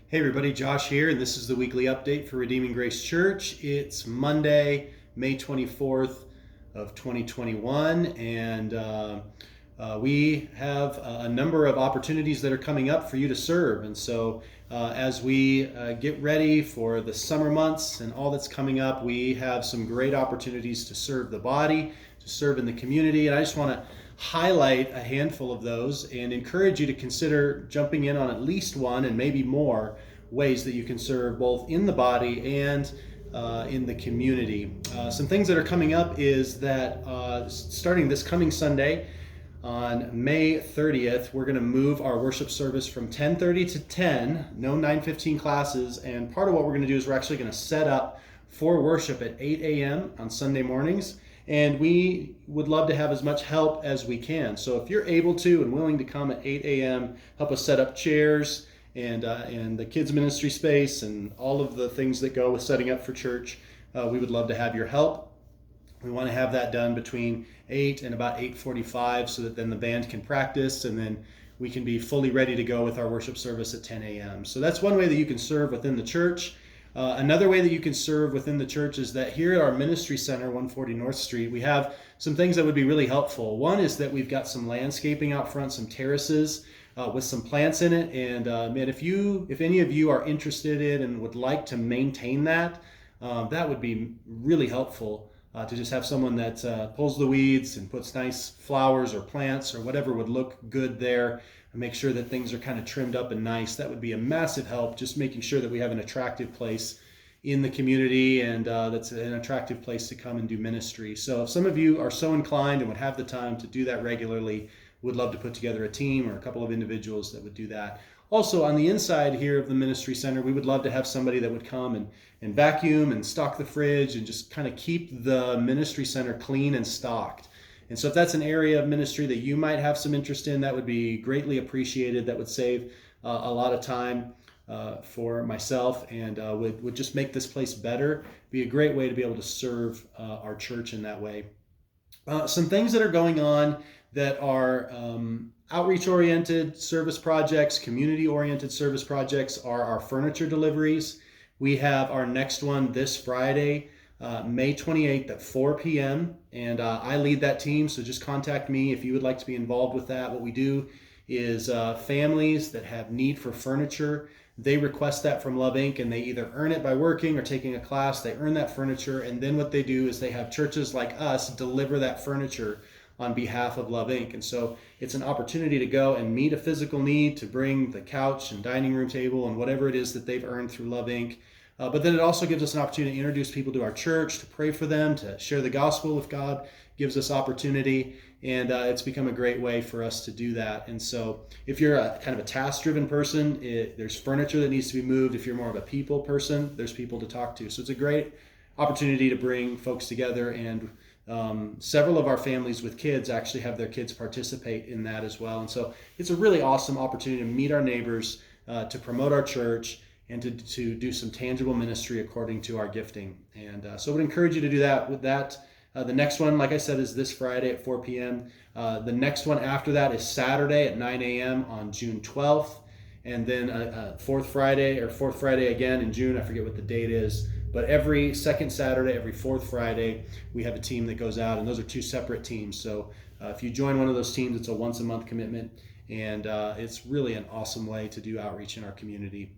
Hey everybody, Josh here, and this is the weekly update for Redeeming Grace Church. It's Monday, May 24th of 2021, and we have a number of opportunities that are coming up for you to serve. And so as we get ready for the summer months and all that's coming up, we have some great opportunities to serve the body, to serve in the community, and I just want to highlight a handful of those and encourage you to consider jumping in on at least one and maybe more ways that you can serve both in the body and in the community. Some things that are coming up is that starting this coming Sunday on May 30th, we're going to move our worship service from 10:30 to 10, no 9:15 classes, and part of what we're going to do is we're actually going to set up for worship at 8 a.m. on Sunday mornings. And we would love to have as much help as we can. So if you're able to and willing to come at 8 a.m., help us set up chairs and the kids ministry space and all of the things that go with setting up for church, we would love to have your help. We want to have that done between 8 and about 8:45 so that then the band can practice and then we can be fully ready to go with our worship service at 10 a.m. So that's one way that you can serve within the church. Another way that you can serve within the church is that here at our ministry center, 140 North Street, we have some things that would be really helpful. One is that we've got some landscaping out front, some terraces with some plants in it. And man, if any of you are interested in and would like to maintain that, that would be really helpful to just have someone that pulls the weeds and puts nice flowers or plants or whatever would look good there. Make sure that things are kind of trimmed up and nice. That would be a massive help, just making sure that we have an attractive place in the community and that's an attractive place to come and do ministry. So if some of you are so inclined and would have the time to do that regularly, would love to put together a team or a couple of individuals that would do that. Also on the inside here of the ministry center, we would love to have somebody that would come and vacuum and stock the fridge and just kind of keep the ministry center clean and stocked. And so if that's an area of ministry that you might have some interest in, that would be greatly appreciated. That would save a lot of time for myself and would just make this place better. Be a great way to be able to serve our church in that way. Some things that are going on that are outreach-oriented service projects, community-oriented service projects are our furniture deliveries. We have our next one this Friday, May 28th at 4 p.m. and I lead that team, so just contact me if you would like to be involved with that. What we do is families that have need for furniture, they request that from Love Inc. and they either earn it by working or taking a class. They earn that furniture, and then what they do is they have churches like us deliver that furniture on behalf of Love Inc. And so it's an opportunity to go and meet a physical need to bring the couch and dining room table and whatever it is that they've earned through Love Inc. But then it also gives us an opportunity to introduce people to our church, to pray for them, to share the gospel if God gives us opportunity. And it's become a great way for us to do that. And so if you're a kind of a task-driven person, there's furniture that needs to be moved. If you're more of a people person, there's people to talk to. So it's a great opportunity to bring folks together. And several of our families with kids actually have their kids participate in that as well. And so it's a really awesome opportunity to meet our neighbors, to promote our church, and to do some tangible ministry according to our gifting. And so I would encourage you to do that with that. The next one, like I said, is this Friday at 4 p.m. The next one after that is Saturday at 9 a.m. on June 12th. And then fourth Friday again in June, I forget what the date is. But every second Saturday, every fourth Friday, we have a team that goes out. And those are two separate teams. So if you join one of those teams, it's a once-a-month commitment. And it's really an awesome way to do outreach in our community.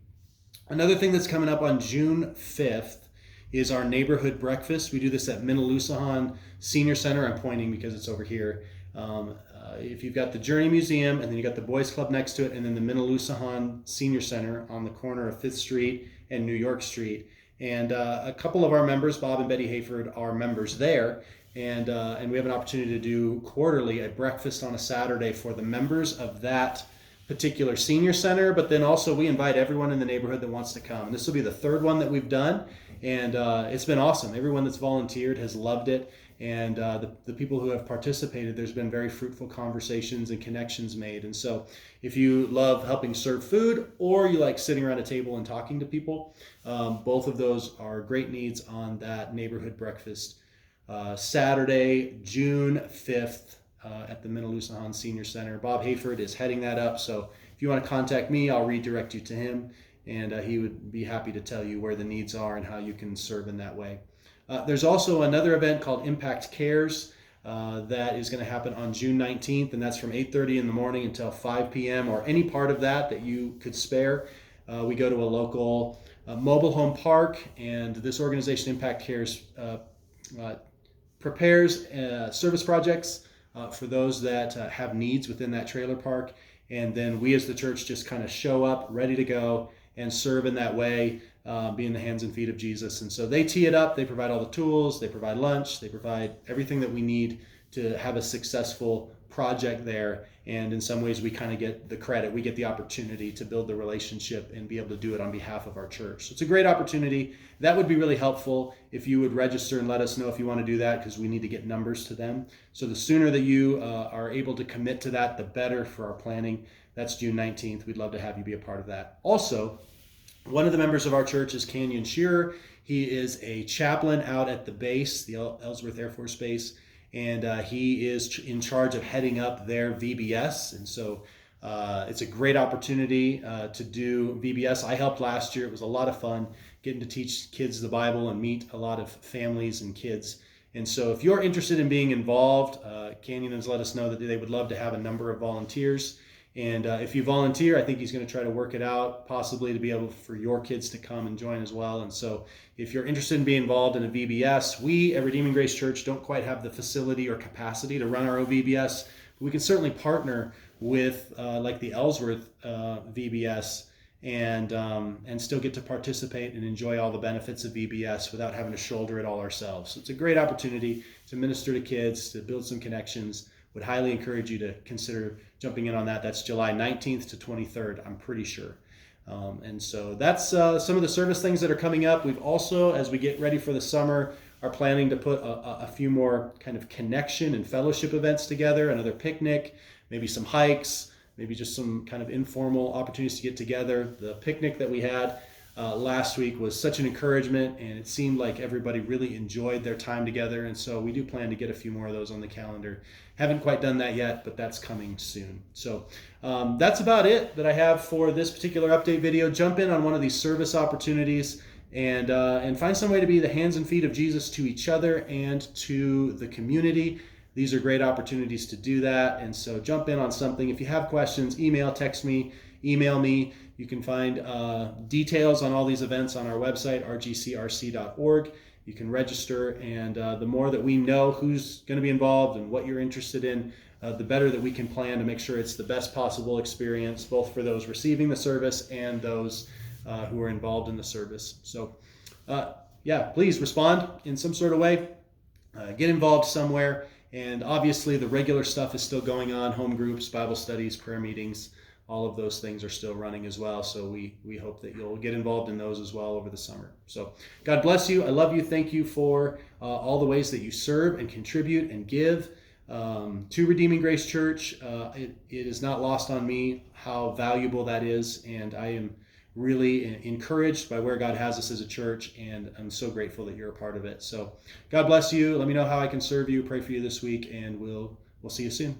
Another thing that's coming up on June 5th is our neighborhood breakfast. We do this at Minnelusahan Senior Center. I'm pointing because it's over here. If you've got the Journey Museum, and then you got the Boys Club next to it, and then the Minnelusahan Senior Center on the corner of 5th Street and New York Street. And a couple of our members, Bob and Betty Hayford, are members there. And we have an opportunity to do quarterly a breakfast on a Saturday for the members of that particular senior center, but then also we invite everyone in the neighborhood that wants to come. And this will be the third one that we've done, and it's been awesome. Everyone that's volunteered has loved it, and the people who have participated, there's been very fruitful conversations and connections made. And so if you love helping serve food, or you like sitting around a table and talking to people, both of those are great needs on that neighborhood breakfast. Saturday, June 5th, at the Minnelusahan Senior Center. Bob Hayford is heading that up, so if you want to contact me, I'll redirect you to him, and he would be happy to tell you where the needs are and how you can serve in that way. There's also another event called Impact Cares that is going to happen on June 19th, and that's from 8:30 in the morning until 5 p.m. or any part of that you could spare. We go to a local mobile home park, and this organization, Impact Cares, prepares service projects for those that have needs within that trailer park. And then we as the church just kind of show up ready to go and serve in that way, being the hands and feet of Jesus. And so they tee it up, they provide all the tools, they provide lunch, they provide everything that we need to have a successful project there. And in some ways we kind of get the credit, we get the opportunity to build the relationship and be able to do it on behalf of our church. So it's a great opportunity. That would be really helpful if you would register and let us know if you want to do that, because we need to get numbers to them. So the sooner that you are able to commit to that, the better for our planning. That's June 19th. We'd love to have you be a part of that. Also, one of the members of our church is Canyon Shearer. He is a chaplain out at the base, the Ellsworth Air Force Base, and he is in charge of heading up their VBS. And so it's a great opportunity to do VBS. I helped last year. It was a lot of fun getting to teach kids the Bible and meet a lot of families and kids. And so if you're interested in being involved, Canyon has let us know that they would love to have a number of volunteers. And if you volunteer, I think he's going to try to work it out, possibly to be able for your kids to come and join as well. And so if you're interested in being involved in a VBS, we at Redeeming Grace Church don't quite have the facility or capacity to run our own VBS. But we can certainly partner with like the Ellsworth VBS and still get to participate and enjoy all the benefits of VBS without having to shoulder it all ourselves. So it's a great opportunity to minister to kids, to build some connections. Would highly encourage you to consider jumping in on that. That's July 19th to 23rd, I'm pretty sure. And so that's some of the service things that are coming up. We've also, as we get ready for the summer, are planning to put a few more kind of connection and fellowship events together, another picnic, maybe some hikes, maybe just some kind of informal opportunities to get together. The picnic that we had last week was such an encouragement, and it seemed like everybody really enjoyed their time together. And so we do plan to get a few more of those on the calendar. Haven't quite done that yet, but that's coming soon. So that's about it that I have for this particular update video. Jump in on one of these service opportunities and find some way to be the hands and feet of Jesus to each other and to the community. These are great opportunities to do that. And so jump in on something. If you have questions, text me, email me. You can find details on all these events on our website, rgcrc.org. You can register, and the more that we know who's going to be involved and what you're interested in, the better that we can plan to make sure it's the best possible experience, both for those receiving the service and those who are involved in the service. So, please respond in some sort of way. Get involved somewhere. And obviously, the regular stuff is still going on, home groups, Bible studies, prayer meetings. All of those things are still running as well. So we hope that you'll get involved in those as well over the summer. So God bless you. I love you. Thank you for all the ways that you serve and contribute and give to Redeeming Grace Church. It is not lost on me how valuable that is. And I am really encouraged by where God has us as a church. And I'm so grateful that you're a part of it. So God bless you. Let me know how I can serve you. Pray for you this week. And we'll see you soon.